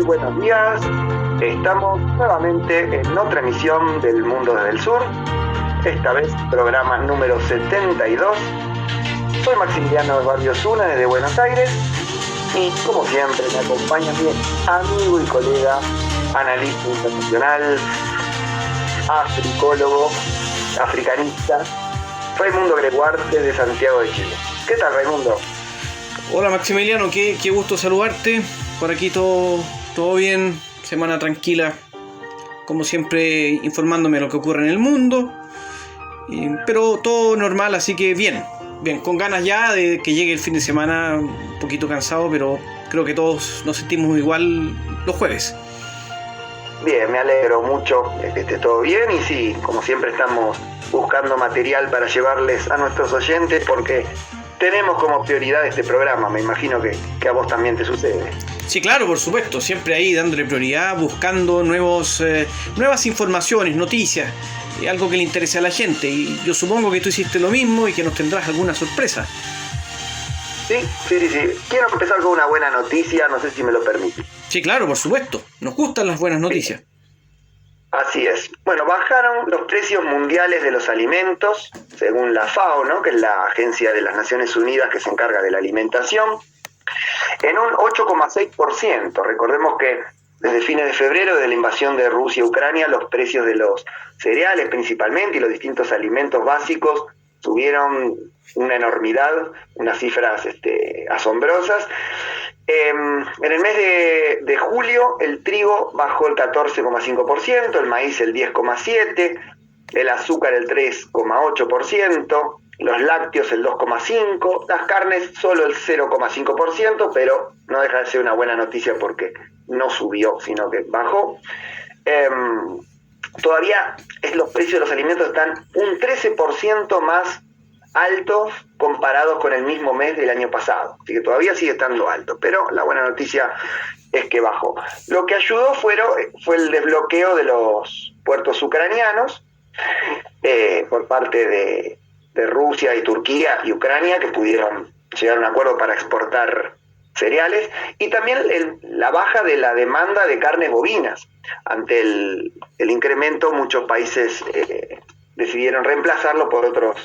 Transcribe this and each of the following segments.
Muy buenos días. Estamos nuevamente en otra emisión del Mundo desde el Sur. Esta vez programa número 72. Soy Maximiliano Barrio Zuna desde Buenos Aires y como siempre me acompaña mi amigo y colega, analista internacional, africólogo, africanista, Raimundo Greguarte de Santiago de Chile. ¿Qué tal, Raimundo? Hola Maximiliano, qué gusto saludarte. Por aquí todo bien, semana tranquila, como siempre informándome de lo que ocurre en el mundo, pero todo normal, así que bien, con ganas ya de que llegue el fin de semana, un poquito cansado, pero creo que todos nos sentimos igual los jueves. Bien, me alegro mucho de que esté todo bien y sí, como siempre estamos buscando material para llevarles a nuestros oyentes porque tenemos como prioridad este programa, me imagino que a vos también te sucede. Sí, claro, por supuesto, siempre ahí dándole prioridad, buscando nuevas informaciones, noticias, algo que le interese a la gente. Y yo supongo que tú hiciste lo mismo y que nos tendrás alguna sorpresa. Sí. Quiero empezar con una buena noticia, no sé si me lo permite. Sí, claro, por supuesto, nos gustan las buenas noticias. Así es. Bueno, bajaron los precios mundiales de los alimentos, según la FAO, ¿no? Que es la Agencia de las Naciones Unidas que se encarga de la alimentación, en un 8,6%. Recordemos que desde fines de febrero, desde la invasión de Rusia a Ucrania, los precios de los cereales principalmente y los distintos alimentos básicos subieron una enormidad, unas cifras asombrosas. En el mes de julio el trigo bajó el 14,5%, el maíz el 10,7%, el azúcar el 3,8%, los lácteos el 2,5%, las carnes solo el 0,5%, pero no deja de ser una buena noticia porque no subió, sino que bajó. Todavía los precios de los alimentos están un 13% más altos comparados con el mismo mes del año pasado, así que todavía sigue estando alto, pero la buena noticia es que bajó. Lo que ayudó fue el desbloqueo de los puertos ucranianos por parte de Rusia y Turquía y Ucrania, que pudieron llegar a un acuerdo para exportar cereales, y también la baja de la demanda de carnes bovinas. Ante el incremento, muchos países decidieron reemplazarlo por otros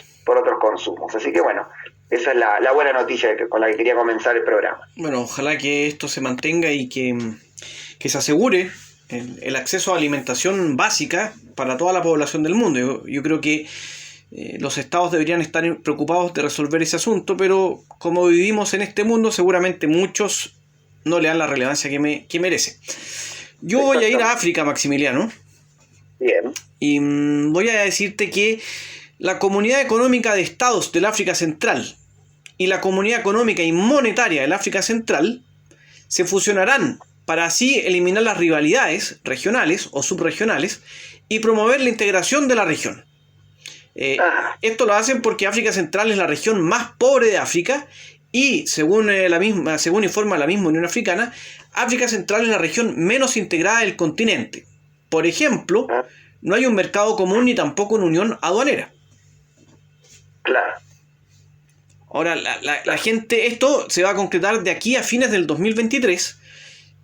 consumos. Así que bueno, esa es la buena noticia con la que quería comenzar el programa. Bueno, ojalá que esto se mantenga y que se asegure el acceso a alimentación básica para toda la población del mundo. Yo creo que los estados deberían estar preocupados de resolver ese asunto, pero como vivimos en este mundo, seguramente muchos no le dan la relevancia que merece. Yo voy a ir a África, Maximiliano. Bien. Y voy a decirte que la Comunidad Económica de Estados del África Central y la Comunidad Económica y Monetaria del África Central se fusionarán para así eliminar las rivalidades regionales o subregionales y promover la integración de la región. Esto lo hacen porque África Central es la región más pobre de África y, según informa la misma Unión Africana, África Central es la región menos integrada del continente. Por ejemplo, no hay un mercado común ni tampoco una unión aduanera. Claro. Ahora, la gente, esto se va a concretar de aquí a fines del 2023.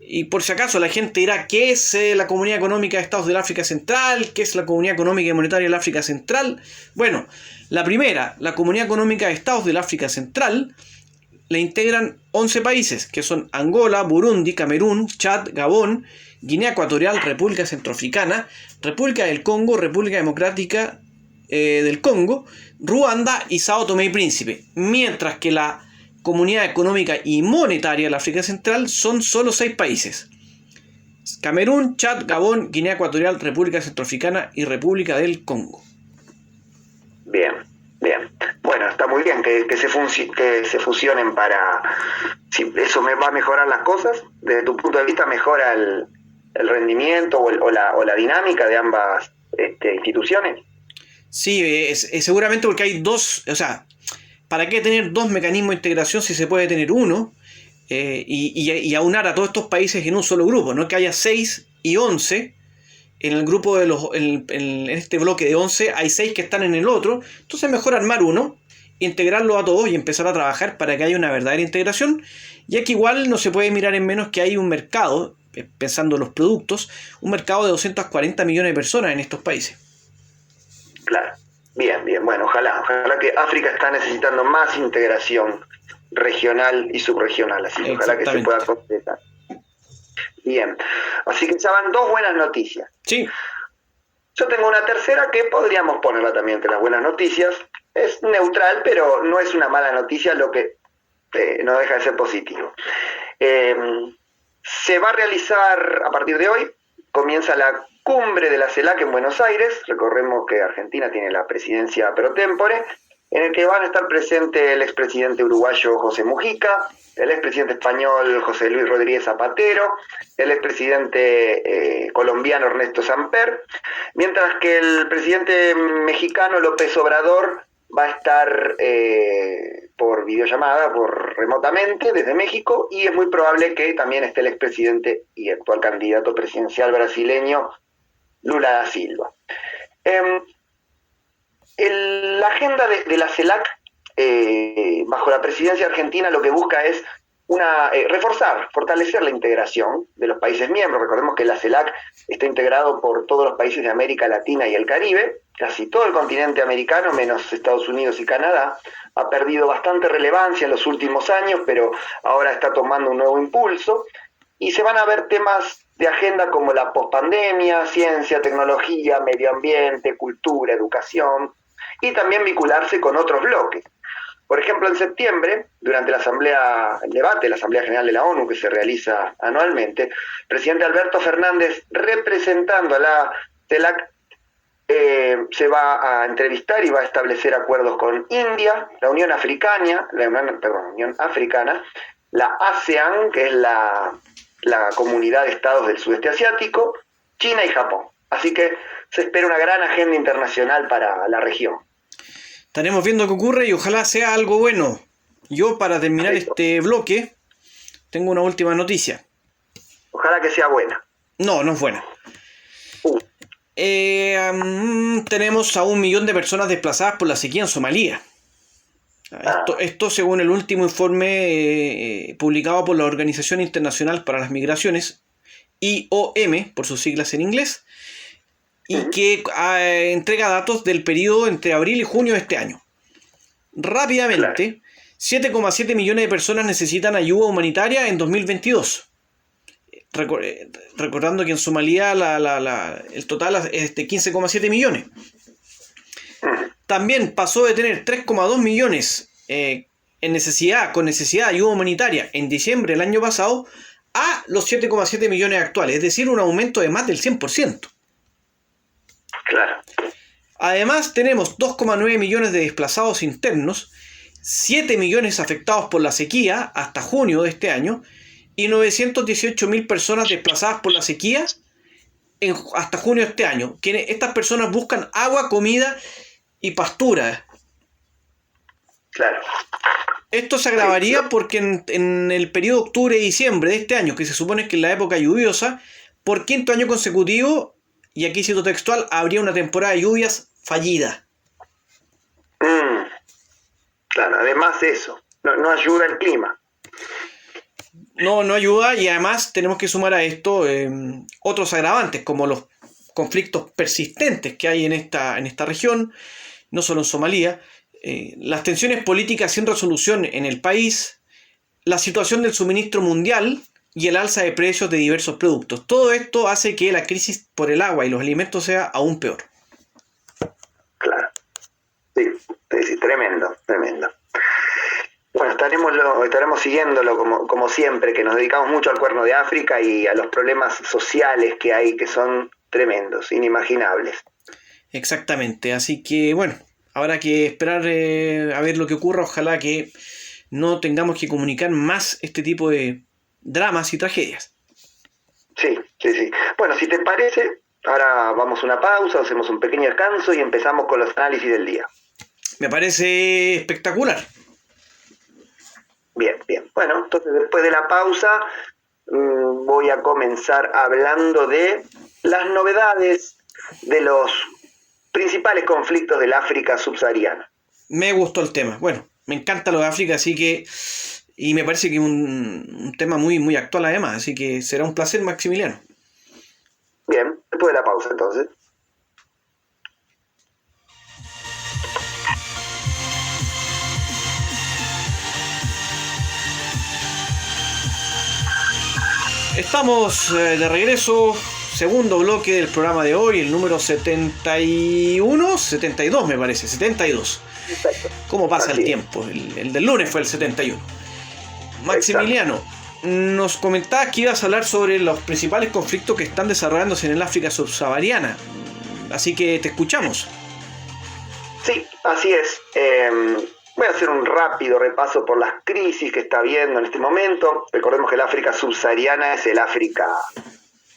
Y por si acaso la gente dirá, ¿qué es la Comunidad Económica de Estados del África Central? ¿Qué es la Comunidad Económica y Monetaria del África Central? Bueno, la primera, la Comunidad Económica de Estados del África Central, la integran 11 países, que son Angola, Burundi, Camerún, Chad, Gabón, Guinea Ecuatorial, República Centroafricana, República del Congo, República Democrática del Congo, Ruanda y Sao Tomé y Príncipe, mientras que la Comunidad Económica y Monetaria de la África Central son solo 6 países: Camerún, Chad, Gabón, Guinea Ecuatorial, República Centroafricana y República del Congo. Bien. Bueno, está muy bien que se fusionen para... Si eso me va a mejorar las cosas, desde tu punto de vista mejora el rendimiento o la dinámica de ambas instituciones. Sí, seguramente porque hay dos, o sea, ¿para qué tener dos mecanismos de integración si se puede tener uno? Y aunar a todos estos países en un solo grupo, no que haya 6 y 11 en el grupo de en este bloque de 11 hay 6 que están en el otro. Entonces mejor armar uno, integrarlo a todos y empezar a trabajar para que haya una verdadera integración, ya que igual no se puede mirar en menos que hay un mercado pensando en los productos, un mercado de 240 millones de personas en estos países. Claro, bien, bueno, ojalá que África está necesitando más integración regional y subregional, así que ojalá que se pueda completar. Bien, así que ya van 2 buenas noticias. Sí. Yo tengo una tercera que podríamos ponerla también entre las buenas noticias. Es neutral, pero no es una mala noticia, lo que no deja de ser positivo. Se va a realizar a partir de hoy, comienza la cumbre de la CELAC en Buenos Aires. Recordemos que Argentina tiene la presidencia pro tempore, en el que van a estar presentes el expresidente uruguayo José Mujica, el expresidente español José Luis Rodríguez Zapatero, el expresidente colombiano Ernesto Samper, mientras que el presidente mexicano López Obrador va a estar por videollamada, remotamente desde México, y es muy probable que también esté el expresidente y actual candidato presidencial brasileño Lula da Silva. La agenda de la CELAC, bajo la presidencia argentina, lo que busca es fortalecer la integración de los países miembros. Recordemos que la CELAC está integrado por todos los países de América Latina y el Caribe. Casi todo el continente americano, menos Estados Unidos y Canadá, ha perdido bastante relevancia en los últimos años, pero ahora está tomando un nuevo impulso. Y se van a ver temas de agenda como la pospandemia, ciencia, tecnología, medio ambiente, cultura, educación, y también vincularse con otros bloques. Por ejemplo, en septiembre, durante el debate de la Asamblea General de la ONU, que se realiza anualmente, el presidente Alberto Fernández, representando a la CELAC, se va a entrevistar y va a establecer acuerdos con India, la Unión Africana, la ASEAN, que es la Comunidad de Estados del Sudeste Asiático, China y Japón. Así que se espera una gran agenda internacional para la región. Estaremos viendo qué ocurre y ojalá sea algo bueno. Yo, para terminar este bloque, tengo una última noticia. Ojalá que sea buena. No es buena. Tenemos a 1 millón de personas desplazadas por la sequía en Somalia. Esto según el último informe publicado por la Organización Internacional para las Migraciones, IOM, por sus siglas en inglés, y que entrega datos del periodo entre abril y junio de este año. Rápidamente, 7,7 millones de personas necesitan ayuda humanitaria en 2022. Recordando que en Somalia el total es de 15,7 millones. También pasó de tener 3,2 millones con necesidad de ayuda humanitaria en diciembre del año pasado a los 7,7 millones actuales, es decir, un aumento de más del 100%. Claro. Además, tenemos 2,9 millones de desplazados internos, 7 millones afectados por la sequía hasta junio de este año y 918.000 personas desplazadas por la sequía hasta junio de este año. Estas personas buscan agua, comida y pastura. Claro. Esto se agravaría porque en el periodo octubre-diciembre de este año, que se supone que es la época lluviosa, por 5º año consecutivo, y aquí cito textual, habría una temporada de lluvias fallida. Claro, además de eso, no ayuda el clima. No ayuda, y además tenemos que sumar a esto otros agravantes, como los conflictos persistentes que hay en esta región, no solo en Somalia, las tensiones políticas sin resolución en el país, la situación del suministro mundial y el alza de precios de diversos productos. Todo esto hace que la crisis por el agua y los alimentos sea aún peor. Claro. Sí, tremendo. Bueno, estaremos siguiéndolo como siempre, que nos dedicamos mucho al Cuerno de África y a los problemas sociales que hay, que son tremendos, inimaginables. Exactamente, así que bueno, habrá que esperar a ver lo que ocurra. Ojalá que no tengamos que comunicar más este tipo de dramas y tragedias. Sí. Bueno, si te parece, ahora vamos a una pausa, hacemos un pequeño descanso y empezamos con los análisis del día. Me parece espectacular. Bien. Bueno, entonces después de la pausa voy a comenzar hablando de las novedades de los principales conflictos del África subsahariana. Me gustó el tema. Bueno, me encanta lo de África, así que Y me parece que es un tema muy, muy actual además, así que será un placer, Maximiliano. Bien, después de la pausa entonces. Estamos de regreso, segundo bloque del programa de hoy, el número 71, 72 me parece, 72. Exacto. ¿Cómo pasa Así el es. tiempo? El del lunes fue el 71. Maximiliano, nos comentabas que ibas a hablar sobre los principales conflictos que están desarrollándose en el África subsahariana, así que te escuchamos. Sí, así es. Voy a hacer un rápido repaso por las crisis que está habiendo en este momento. Recordemos que el África subsahariana es el África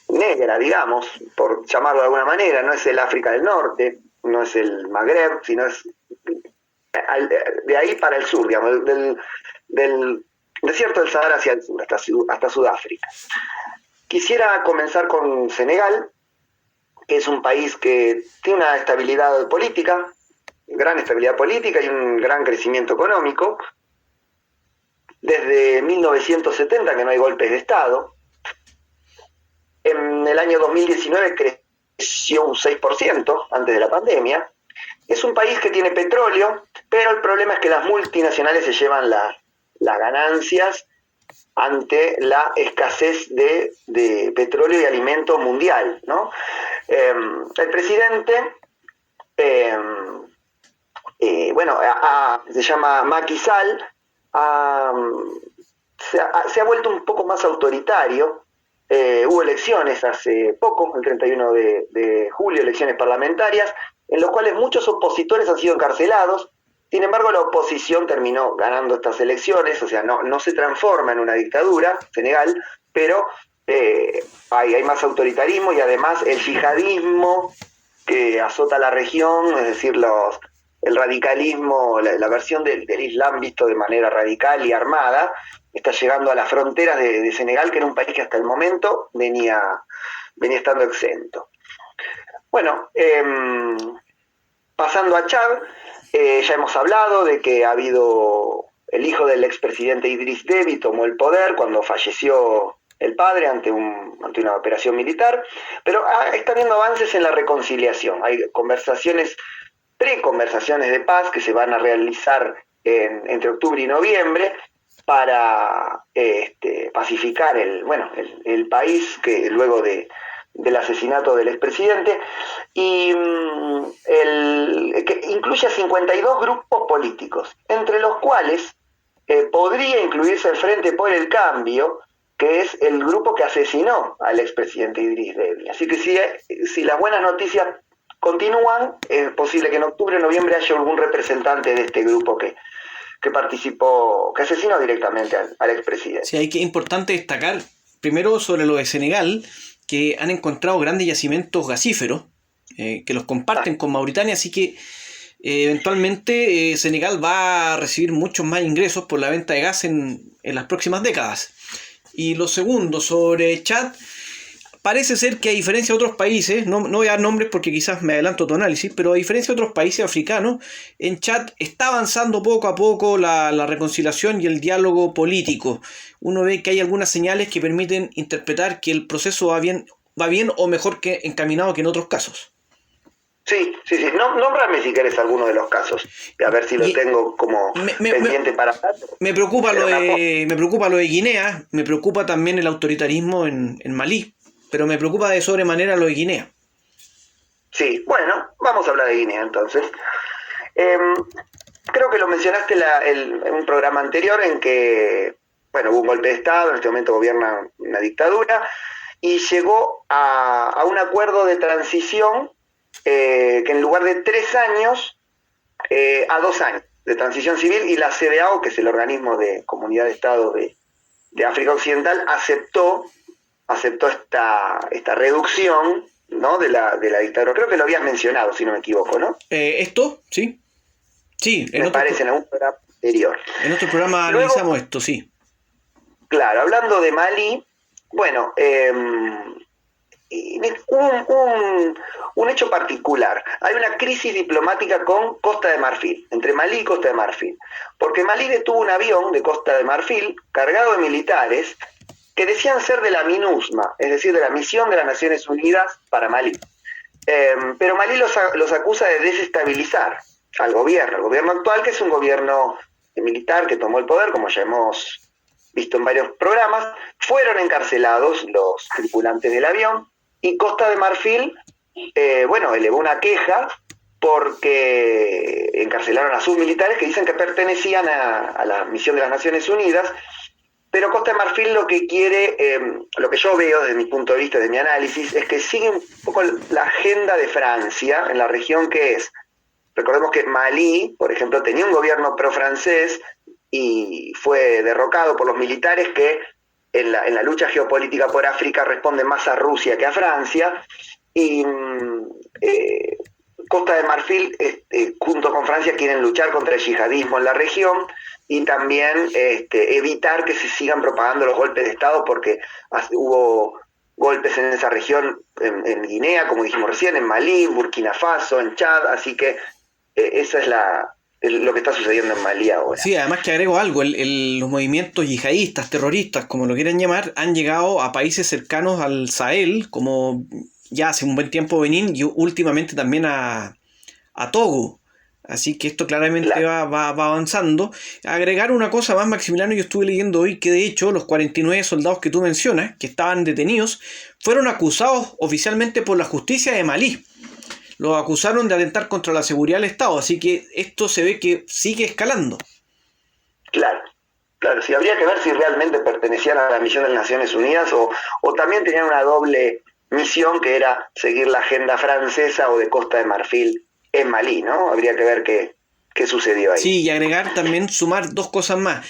negra, digamos, por llamarlo de alguna manera. No es el África del norte, no es el Magreb, sino es de ahí para el sur, digamos, del desierto del Sahara hacia el sur, hasta Sudáfrica. Quisiera comenzar con Senegal, que es un país que tiene una estabilidad política, gran estabilidad política y un gran crecimiento económico. Desde 1970 que no hay golpes de Estado. En el año 2019 creció un 6% antes de la pandemia. Es un país que tiene petróleo, pero el problema es que las multinacionales se llevan las ganancias ante la escasez de petróleo y alimento mundial, ¿no? El presidente se llama Macky Sall, se ha vuelto un poco más autoritario. Hubo elecciones hace poco, el 31 de julio, elecciones parlamentarias, en los cuales muchos opositores han sido encarcelados. Sin embargo, la oposición terminó ganando estas elecciones, o sea, no se transforma en una dictadura, Senegal, pero hay más autoritarismo y además el yihadismo que azota la región, es decir, el radicalismo, la versión del Islam visto de manera radical y armada, está llegando a las fronteras de Senegal, que era un país que hasta el momento venía estando exento. Bueno, pasando a Chad, ya hemos hablado de que ha habido el hijo del expresidente Idriss Déby tomó el poder cuando falleció el padre ante una operación militar, pero está habiendo avances en la reconciliación. Hay preconversaciones de paz que se van a realizar entre octubre y noviembre para pacificar el país que luego del asesinato del expresidente, y que incluye a 52 grupos políticos, entre los cuales podría incluirse el Frente por el Cambio, que es el grupo que asesinó al expresidente Idriss Déby. Así que si las buenas noticias continúan, es posible que en octubre o noviembre haya algún representante de este grupo que participó, que asesinó directamente al expresidente. Sí, hay que importante destacar, primero sobre lo de Senegal, que han encontrado grandes yacimientos gasíferos, que los comparten con Mauritania, así que eventualmente Senegal va a recibir muchos más ingresos por la venta de gas en las próximas décadas. Y lo segundo, sobre Chad, parece ser que a diferencia de otros países, no voy a dar nombres porque quizás me adelanto tu análisis, pero a diferencia de otros países africanos, en Chad está avanzando poco a poco la reconciliación y el diálogo político. Uno ve que hay algunas señales que permiten interpretar que el proceso va bien o mejor que encaminado que en otros casos. Sí. Nómbrame si querés alguno de los casos, a ver si lo tengo como pendiente para... Me preocupa lo de Guinea, me preocupa también el autoritarismo en Malí, pero me preocupa de sobremanera lo de Guinea. Sí, bueno, vamos a hablar de Guinea entonces. Creo que lo mencionaste en un programa anterior en que, hubo un golpe de Estado, en este momento gobierna una dictadura, y llegó a un acuerdo de transición que en lugar de 3 años, a 2 años de transición civil, y la CEDEAO, que es el organismo de Comunidad de Estados de África Occidental, aceptó esta reducción, ¿no?, de la dictadura. Creo que lo habías mencionado, si no me equivoco, ¿no? ¿Esto? Sí. Sí, me parece en algún programa anterior. En otro programa analizamos esto, sí. Claro, hablando de Malí, un hecho particular. Hay una crisis diplomática con Costa de Marfil, entre Malí y Costa de Marfil, porque Malí detuvo un avión de Costa de Marfil cargado de militares que decían ser de la MINUSMA, es decir, de la Misión de las Naciones Unidas para Malí. Pero Malí los acusa de desestabilizar al gobierno actual, que es un gobierno militar que tomó el poder, como ya hemos visto en varios programas. Fueron encarcelados los tripulantes del avión y Costa de Marfil, elevó una queja porque encarcelaron a sus militares que dicen que pertenecían a la misión de las Naciones Unidas. Pero Costa de Marfil lo que quiere, lo que yo veo desde mi punto de vista, de mi análisis, es que sigue un poco la agenda de Francia en la región, que es, recordemos que Malí, por ejemplo, tenía un gobierno pro-francés y fue derrocado por los militares que en la lucha geopolítica por África responden más a Rusia que a Francia, y Costa de Marfil, junto con Francia, quieren luchar contra el yihadismo en la región y también evitar que se sigan propagando los golpes de Estado, porque hubo golpes en esa región, en Guinea, como dijimos recién, en Malí, Burkina Faso, en Chad, así que esa es lo que está sucediendo en Malí ahora. Sí, además que agrego algo, los movimientos yihadistas, terroristas, como lo quieran llamar, han llegado a países cercanos al Sahel, como ya hace un buen tiempo Benín, y últimamente también a Togo. Así que esto claramente claro. va avanzando. Agregar una cosa más, Maximiliano, yo estuve leyendo hoy que de hecho los 49 soldados que tú mencionas, que estaban detenidos, fueron acusados oficialmente por la justicia de Malí. Los acusaron de atentar contra la seguridad del Estado, así que esto se ve que sigue escalando. Claro, sí, habría que ver si realmente pertenecían a la misión de las Naciones Unidas o también tenían una doble misión, que era seguir la agenda francesa o de Costa de Marfil en Malí, ¿no? Habría que ver qué sucedió ahí. Sí, y agregar también, sumar dos cosas más.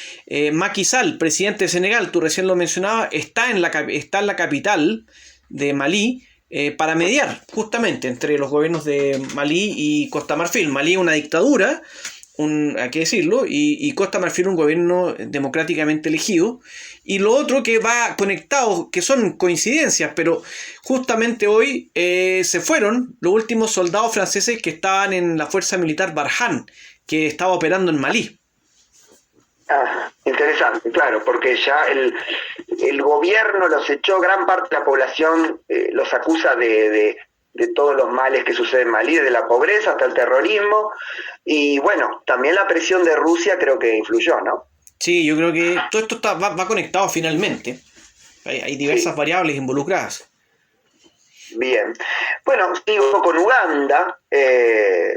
Macky Sall, presidente de Senegal, tú recién lo mencionabas, está en la capital de Malí para mediar justamente entre los gobiernos de Malí y Costa Marfil. Malí es una dictadura, hay que decirlo, y Costa Marfil un gobierno democráticamente elegido. Y lo otro que va conectado, que son coincidencias, pero justamente hoy se fueron los últimos soldados franceses que estaban en la fuerza militar Barkhane, que estaba operando en Malí. Interesante, claro, porque ya el gobierno los echó, gran parte de la población los acusa de todos los males que suceden en Malí, desde la pobreza hasta el terrorismo, y bueno, también la presión de Rusia creo que influyó, ¿no? Sí, yo creo que todo esto va conectado finalmente. Hay diversas variables involucradas. Bien. Bueno, sigo con Uganda.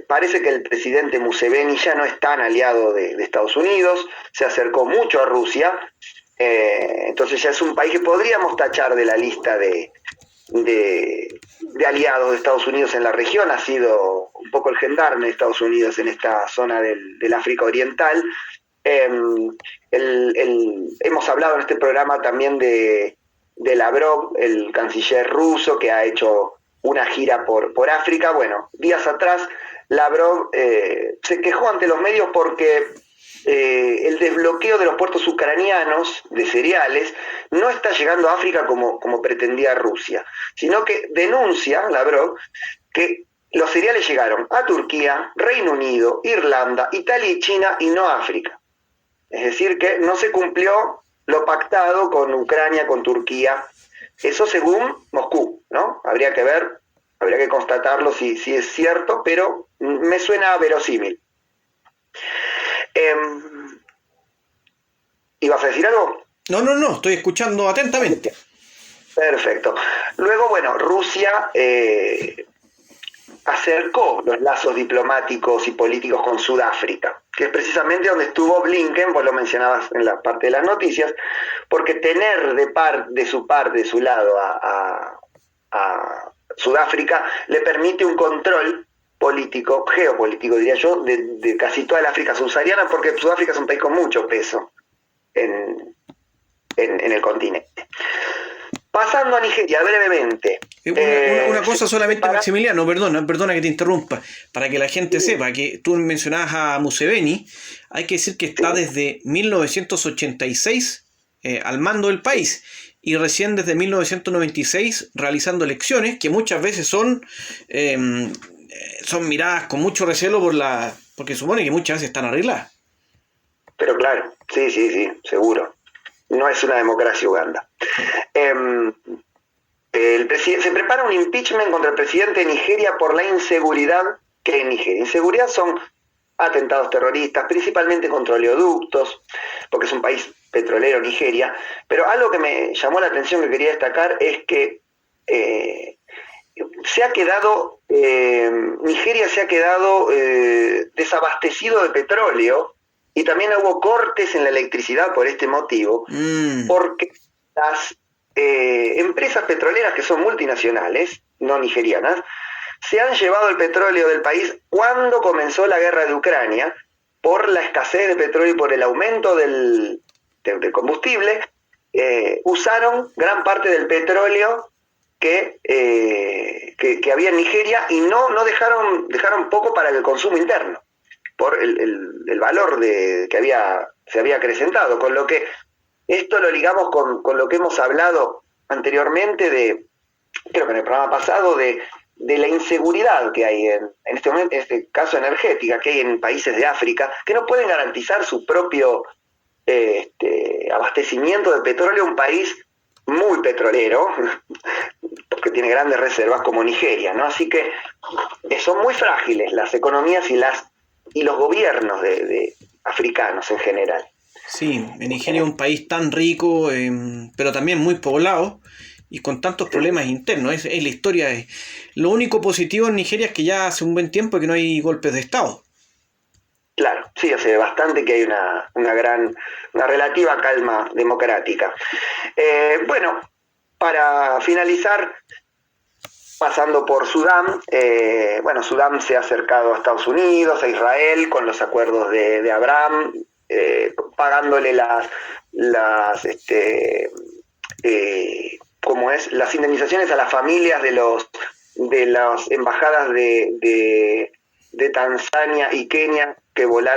Parece que el presidente Museveni ya no es tan aliado de Estados Unidos, se acercó mucho a Rusia, entonces ya es un país que podríamos tachar de la lista de aliados de Estados Unidos en la región. Ha sido un poco el gendarme de Estados Unidos en esta zona del África Oriental. Hemos hablado en este programa también de Lavrov, el canciller ruso, que ha hecho una gira por África. Bueno, días atrás Lavrov se quejó ante los medios porque el desbloqueo de los puertos ucranianos de cereales no está llegando a África como pretendía Rusia, sino que denuncia Lavrov que los cereales llegaron a Turquía, Reino Unido, Irlanda, Italia y China, y no a África. Es decir, que no se cumplió lo pactado con Ucrania, con Turquía. Eso según Moscú, ¿no? Habría que constatarlo si es cierto, pero me suena verosímil. ¿Ibas a decir algo? No, estoy escuchando atentamente. Perfecto. Luego, bueno, Rusia acercó los lazos diplomáticos y políticos con Sudáfrica, que es precisamente donde estuvo Blinken, vos lo mencionabas en la parte de las noticias, porque tener de su lado a Sudáfrica le permite un control político, geopolítico diría yo, de casi toda la África subsahariana, porque Sudáfrica es un país con mucho peso en el continente. Pasando a Nigeria, brevemente. Una cosa solamente, Maximiliano, perdona que te interrumpa, para que la gente sepa que tú mencionabas a Museveni, hay que decir que está desde 1986 al mando del país, y recién desde 1996 realizando elecciones que muchas veces son miradas con mucho recelo porque supone que muchas veces están arregladas. Pero claro, sí, seguro. No es una democracia Uganda. Se prepara un impeachment contra el presidente de Nigeria por la inseguridad que hay en Nigeria. Inseguridad son atentados terroristas, principalmente contra oleoductos, porque es un país petrolero, Nigeria. Pero algo que me llamó la atención, que quería destacar, es que Nigeria se ha quedado desabastecido de petróleo, y también hubo cortes en la electricidad por este motivo, porque las empresas petroleras, que son multinacionales, no nigerianas, se han llevado el petróleo del país cuando comenzó la guerra de Ucrania, por la escasez de petróleo y por el aumento del combustible. Usaron gran parte del petróleo que había en Nigeria, y no dejaron poco para el consumo interno, por el valor que se había acrecentado, con lo que esto lo ligamos con lo que hemos hablado anteriormente, creo que en el programa pasado, de la inseguridad que hay en este momento, en este caso energética, que hay en países de África, que no pueden garantizar su propio abastecimiento de petróleo, un país muy petrolero, porque tiene grandes reservas, como Nigeria, ¿no? Así que son muy frágiles las economías y los gobiernos de africanos en general. Sí, en Nigeria es un país tan rico, pero también muy poblado y con tantos problemas internos. Es la historia. Lo único positivo en Nigeria es que ya hace un buen tiempo que no hay golpes de Estado. Claro, sí, hace bastante que hay una relativa calma democrática. Bueno, para finalizar, pasando por Sudán, Sudán se ha acercado a Estados Unidos, a Israel, con los acuerdos de Abraham, pagándole las indemnizaciones a las familias de las embajadas de Tanzania y Kenia que voló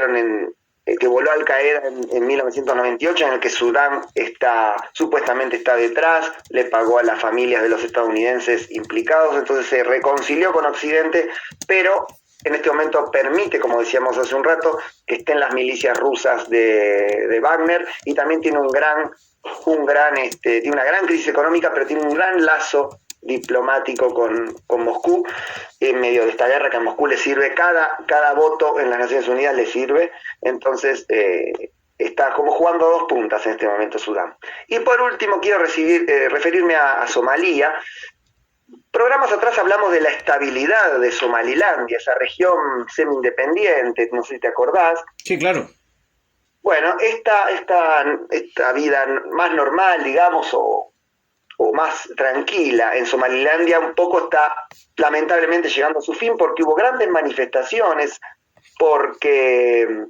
Al Qaeda en 1998, en el que Sudán supuestamente está detrás, le pagó a las familias de los estadounidenses implicados, entonces se reconcilió con Occidente, pero en este momento permite, como decíamos hace un rato, que estén las milicias rusas de Wagner, y también tiene tiene una gran crisis económica, pero tiene un gran lazo diplomático con Moscú, en medio de esta guerra, que a Moscú le sirve, cada voto en las Naciones Unidas le sirve. Entonces está como jugando a dos puntas en este momento Sudán. Y por último quiero referirme a Somalia. Programas atrás hablamos de la estabilidad de Somalilandia, esa región semi-independiente, no sé si te acordás. Sí, claro. Bueno, esta vida más normal, digamos, o más tranquila en Somalilandia, un poco está lamentablemente llegando a su fin, porque hubo grandes manifestaciones, porque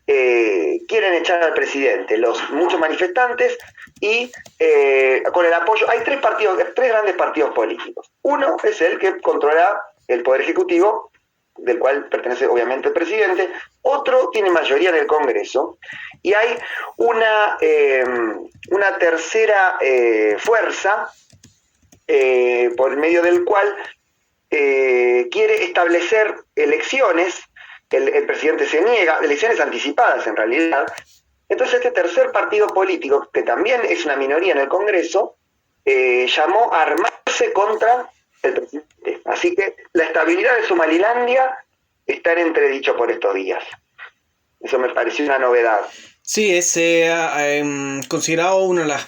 quieren echar al presidente, muchos manifestantes, y con el apoyo, hay tres grandes partidos políticos. Uno es el que controla el Poder Ejecutivo, del cual pertenece obviamente el presidente. Otro tiene mayoría en el Congreso, y hay una tercera fuerza por medio del cual quiere establecer elecciones. El presidente se niega, elecciones anticipadas en realidad. Entonces este tercer partido político, que también es una minoría en el Congreso, llamó a armarse contra el presidente. Así que la estabilidad de Somalilandia está en entredicho por estos días. Eso me pareció una novedad. Sí, es considerado una de las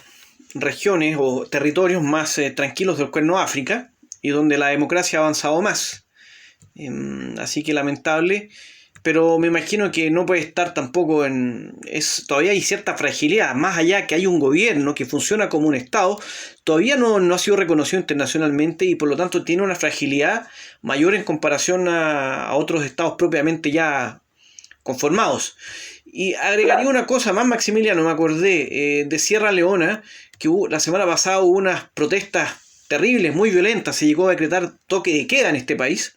regiones o territorios más tranquilos del Cuerno de África, y donde la democracia ha avanzado más. Así que lamentable, pero me imagino que no puede estar tampoco todavía hay cierta fragilidad, más allá que hay un gobierno que funciona como un Estado, todavía no ha sido reconocido internacionalmente, y por lo tanto tiene una fragilidad mayor en comparación a otros estados propiamente ya conformados. Y agregaría una cosa más, Maximiliano, me acordé de Sierra Leona, que la semana pasada hubo unas protestas terribles, muy violentas, se llegó a decretar toque de queda en este país.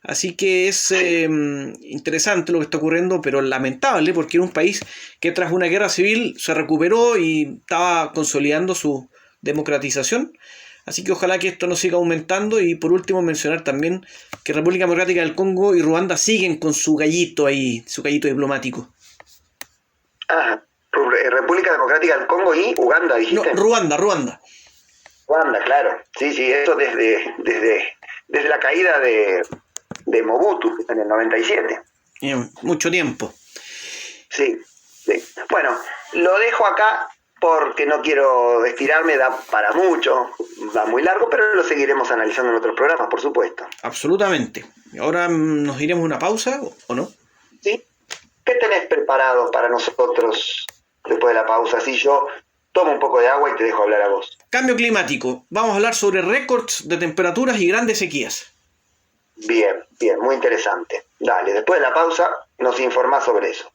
Así que es interesante lo que está ocurriendo, pero lamentable, porque era un país que tras una guerra civil se recuperó y estaba consolidando sus democratización. Así que ojalá que esto no siga aumentando. Y por último mencionar también que República Democrática del Congo y Ruanda siguen con su gallito ahí, su gallito diplomático. República Democrática del Congo y Uganda, dijiste. No, Ruanda. Ruanda, claro. Sí, eso desde la caída de Mobutu en el 97. Mucho tiempo. Sí. Bueno, lo dejo acá porque no quiero estirarme, da para mucho, va muy largo, pero lo seguiremos analizando en otros programas, por supuesto. Absolutamente. Ahora nos iremos a una pausa, ¿o no? Sí. ¿Qué tenés preparado para nosotros después de la pausa? Así yo tomo un poco de agua y te dejo hablar a vos. Cambio climático. Vamos a hablar sobre récords de temperaturas y grandes sequías. Bien, muy interesante. Dale, después de la pausa nos informás sobre eso.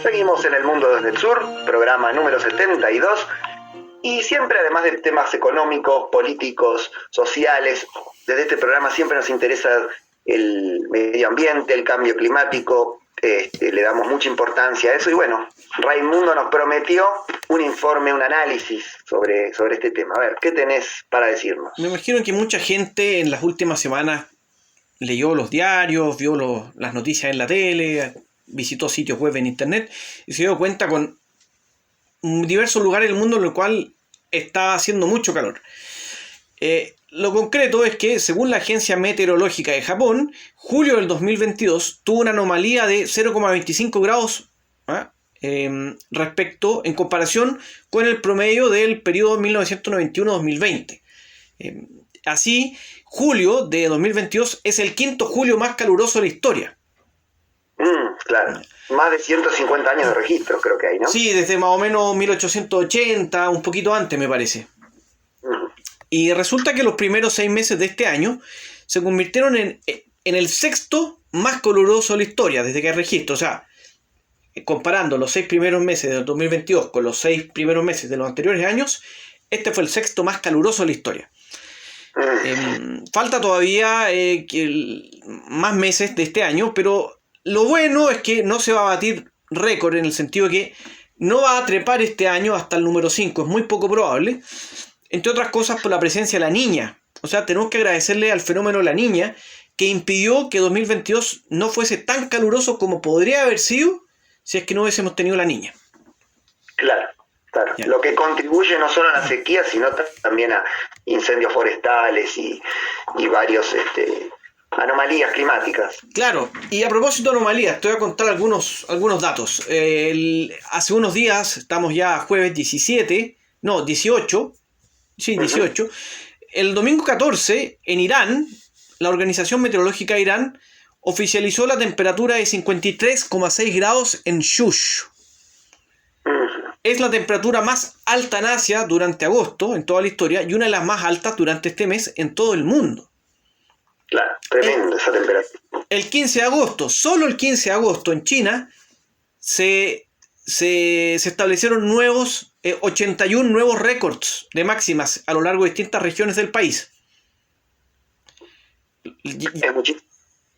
Seguimos en El Mundo desde el Sur, programa número 72, y siempre, además de temas económicos, políticos, sociales, desde este programa siempre nos interesa el medio ambiente, el cambio climático, le damos mucha importancia a eso, y bueno, Raimundo nos prometió un informe, un análisis sobre este tema. A ver, ¿qué tenés para decirnos? Me imagino que mucha gente en las últimas semanas leyó los diarios, vio las noticias en la tele, visitó sitios web en internet y se dio cuenta con diversos lugares del mundo en los cual está haciendo mucho calor. Lo concreto es que, según la Agencia Meteorológica de Japón, julio del 2022 tuvo una anomalía de 0,25 grados en comparación con el promedio del periodo 1991-2020. Así, julio de 2022 es el quinto julio más caluroso de la historia. Claro, más de 150 años de registro creo que hay, ¿no? Sí, desde más o menos 1880, un poquito antes me parece. Y resulta que los primeros 6 meses de este año se convirtieron en el sexto más caluroso de la historia, desde que hay registro. O sea, comparando los 6 primeros meses del 2022 con los 6 primeros meses de los anteriores años, este fue el sexto más caluroso de la historia. Falta todavía más meses de este año, pero lo bueno es que no se va a batir récord, en el sentido de que no va a trepar este año hasta el número 5, es muy poco probable, entre otras cosas por la presencia de la Niña. O sea, tenemos que agradecerle al fenómeno de la Niña, que impidió que 2022 no fuese tan caluroso como podría haber sido si es que no hubiésemos tenido la Niña. Claro. Ya. Lo que contribuye no solo a la sequía, sino también a incendios forestales y varios anomalías climáticas. Claro, y a propósito de anomalías, te voy a contar algunos datos. Hace unos días, estamos ya jueves 18. El domingo 14, en Irán, la Organización Meteorológica de Irán oficializó la temperatura de 53,6 grados en Shush. Es la temperatura más alta en Asia durante agosto, en toda la historia, y una de las más altas durante este mes en todo el mundo. Claro, tremenda esa temperatura. El 15 de agosto, solo el 15 de agosto en China, se establecieron 81 nuevos récords de máximas a lo largo de distintas regiones del país. Es muchísimo.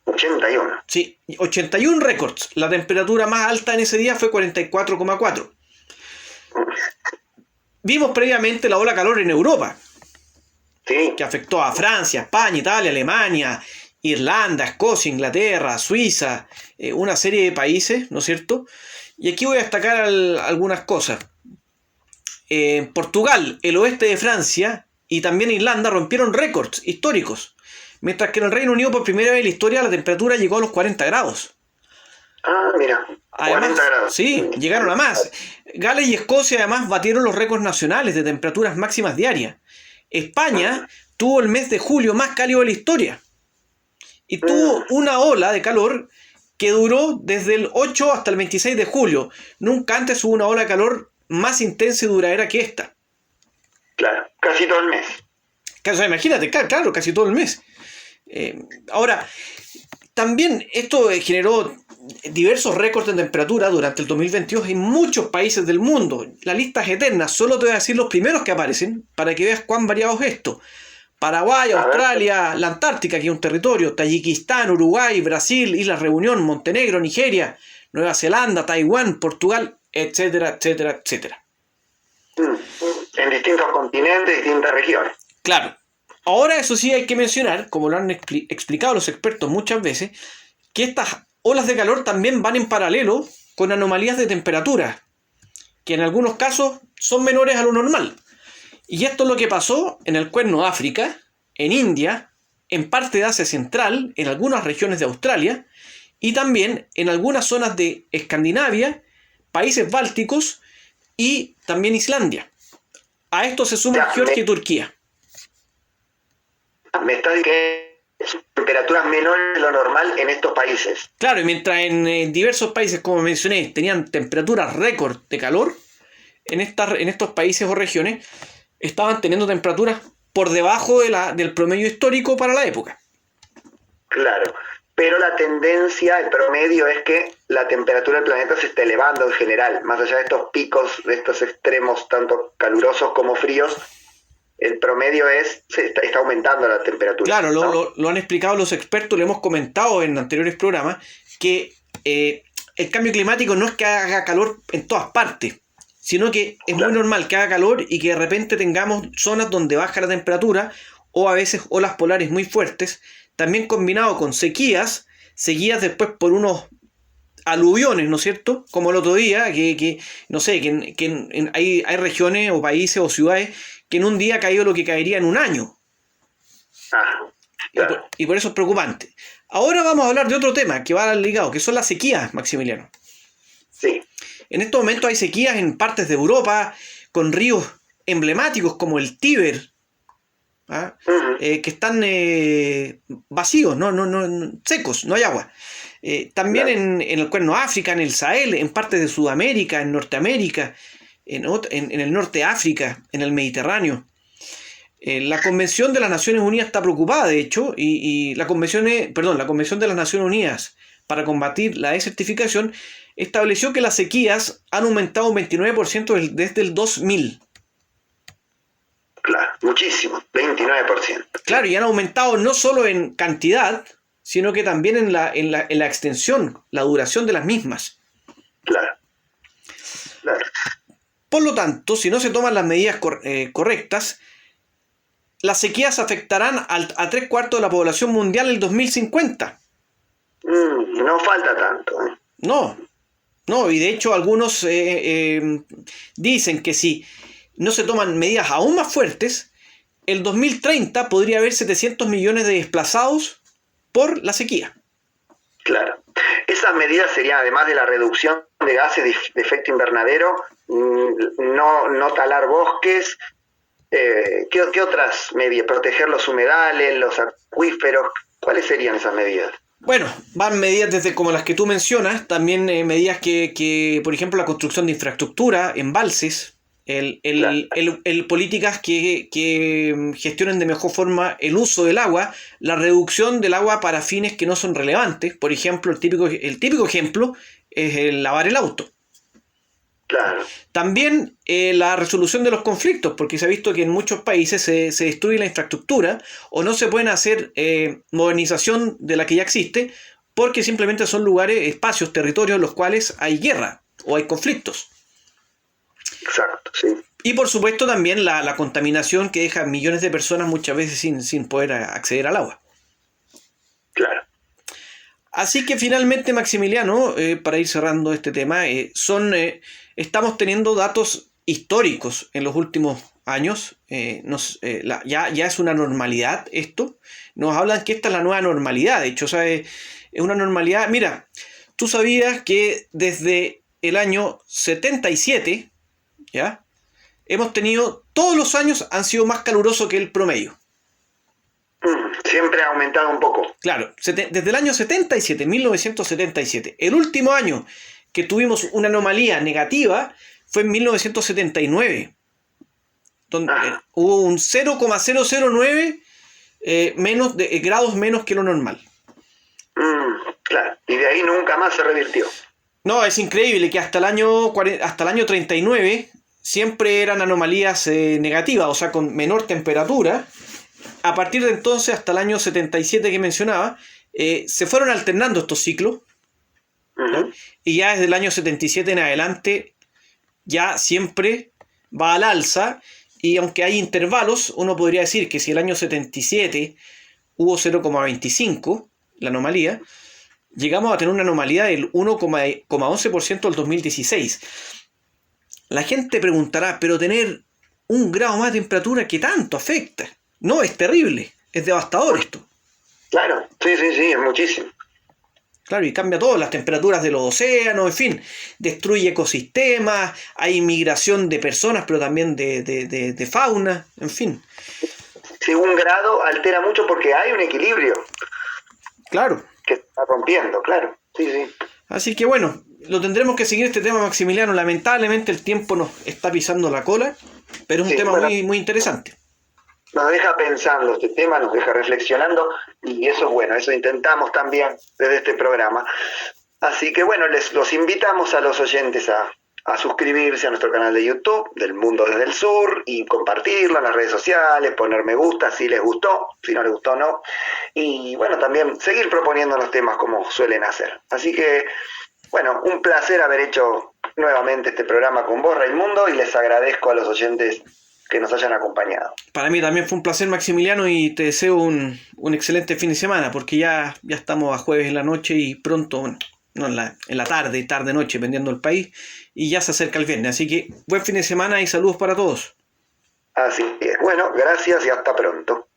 81. Sí, 81 récords. La temperatura más alta en ese día fue 44,4. Vimos previamente la ola calor en Europa, sí, que afectó a Francia, España, Italia, Alemania, Irlanda, Escocia, Inglaterra, Suiza, una serie de países, ¿no es cierto? Y aquí voy a destacar algunas cosas. Portugal, el oeste de Francia y también Irlanda rompieron récords históricos, mientras que en el Reino Unido por primera vez en la historia la temperatura llegó a los 40 grados. Ah, mira, Además, 40 grados. Sí, llegaron a más. Gales y Escocia además batieron los récords nacionales de temperaturas máximas diarias. España tuvo el mes de julio más cálido de la historia. Y tuvo una ola de calor que duró desde el 8 hasta el 26 de julio. Nunca antes hubo una ola de calor más intensa y duradera que esta. Claro, casi todo el mes. O sea, imagínate, claro, casi todo el mes. Ahora, también esto generó diversos récords de temperatura durante el 2022 en muchos países del mundo. La lista es eterna, solo te voy a decir los primeros que aparecen para que veas cuán variado es esto. Paraguay, Australia, la Antártica, que es un territorio, Tayikistán, Uruguay, Brasil, Islas Reunión, Montenegro, Nigeria, Nueva Zelanda, Taiwán, Portugal, etcétera, etcétera, etcétera. En distintos continentes, distintas regiones. Claro. Ahora, eso sí, hay que mencionar, como lo han explicado los expertos muchas veces, que estas olas de calor también van en paralelo con anomalías de temperatura, que en algunos casos son menores a lo normal. Y esto es lo que pasó en el Cuerno de África, en India, en parte de Asia Central, en algunas regiones de Australia, y también en algunas zonas de Escandinavia, países bálticos y también Islandia. A esto se suman Georgia y Turquía. Me está diciendo que temperaturas menores de lo normal en estos países. Claro, y mientras en diversos países, como mencioné, tenían temperaturas récord de calor, en estos países o regiones estaban teniendo temperaturas por debajo del promedio histórico para la época. Claro, pero la tendencia, el promedio es que la temperatura del planeta se está elevando en general, más allá de estos picos, de estos extremos tanto calurosos como fríos. El promedio está aumentando la temperatura. Claro, ¿no? lo han explicado los expertos, lo hemos comentado en anteriores programas, que el cambio climático no es que haga calor en todas partes, sino que es muy normal que haga calor y que de repente tengamos zonas donde baja la temperatura o a veces olas polares muy fuertes, también combinado con sequías, seguidas después por unos aluviones, ¿no es cierto? Como el otro día, no sé, hay regiones o países o ciudades que en un día ha caído lo que caería en un año. Claro. Y por eso es preocupante. Ahora vamos a hablar de otro tema que va ligado, que son las sequías, Maximiliano. Sí. En estos momentos hay sequías en partes de Europa, con ríos emblemáticos como el Tíber, que están vacíos, no, secos, no hay agua. También en el Cuerno de África, en el Sahel, en partes de Sudamérica, en Norteamérica, en el norte de África, en el Mediterráneo. La Convención de las Naciones Unidas está preocupada, de hecho, y la Convención de las Naciones Unidas para combatir la desertificación estableció que las sequías han aumentado un 29% desde el 2000. Claro, muchísimo, 29%. Claro, y han aumentado no solo en cantidad, sino que también en la extensión, la duración de las mismas. Claro. Por lo tanto, si no se toman las medidas correctas, las sequías afectarán a 3/4 de la población mundial en el 2050. No falta tanto. No, y de hecho algunos dicen que si no se toman medidas aún más fuertes, el 2030 podría haber 700 millones de desplazados por la sequía. Claro. Esas medidas serían, además de la reducción de gases de efecto invernadero, no talar bosques. ¿Qué otras medidas? Proteger los humedales, los acuíferos. ¿Cuáles serían esas medidas? Bueno, van medidas desde como las que tú mencionas, también medidas que, por ejemplo, la construcción de infraestructura, embalses, políticas que gestionen de mejor forma el uso del agua, la reducción del agua para fines que no son relevantes. Por ejemplo, el típico ejemplo es el lavar el auto. Claro. También la resolución de los conflictos, porque se ha visto que en muchos países se destruye la infraestructura o no se pueden hacer modernización de la que ya existe porque simplemente son lugares, espacios, territorios en los cuales hay guerra o hay conflictos. Exacto, sí. Y por supuesto también la contaminación que deja millones de personas muchas veces sin poder acceder al agua. Claro. Así que finalmente, Maximiliano, para ir cerrando este tema, estamos teniendo datos históricos en los últimos años. Ya es una normalidad esto. Nos hablan que esta es la nueva normalidad. De hecho, es una normalidad. Mira, tú sabías que desde el año 77, ¿ya? Hemos tenido, todos los años han sido más calurosos que el promedio. Siempre ha aumentado un poco. Claro, desde el año 77, 1977. El último año que tuvimos una anomalía negativa fue en 1979, donde hubo un 0,009 grados menos que lo normal. Claro, y de ahí nunca más se revirtió. No, es increíble que hasta el año 39 siempre eran anomalías negativas, o sea, con menor temperatura, a partir de entonces, hasta el año 77 que mencionaba, se fueron alternando estos ciclos, ¿no? Y ya desde el año 77 en adelante, ya siempre va al alza, y aunque hay intervalos, uno podría decir que si el año 77 hubo 0,25, la anomalía, llegamos a tener una anomalía del 1,11% del 2016. La gente preguntará, pero tener 1 grado más de temperatura, ¿qué tanto afecta? No, es terrible, es devastador esto. Claro, sí, es muchísimo. Claro, y cambia todo, las temperaturas de los océanos, en fin, destruye ecosistemas, hay migración de personas, pero también de fauna, en fin. Sí, 1 grado altera mucho porque hay un equilibrio. Claro. Que se está rompiendo, claro. Sí. Así que bueno, lo tendremos que seguir este tema, Maximiliano. Lamentablemente el tiempo nos está pisando la cola, pero es un tema muy, muy interesante. Nos deja pensando este tema, nos deja reflexionando, y eso es bueno, eso intentamos también desde este programa. Así que bueno, los invitamos a los oyentes a suscribirse a nuestro canal de YouTube, del Mundo desde el Sur, y compartirlo en las redes sociales, poner me gusta si les gustó, si no les gustó no, y bueno, también seguir proponiéndonos temas como suelen hacer. Así que bueno, un placer haber hecho nuevamente este programa con vos, Raimundo, y les agradezco a los oyentes que nos hayan acompañado. Para mí también fue un placer, Maximiliano, y te deseo un excelente fin de semana, porque ya estamos a jueves en la noche y pronto, bueno, no en la tarde-noche, dependiendo del país, y ya se acerca el viernes. Así que buen fin de semana y saludos para todos. Así es. Bueno, gracias y hasta pronto.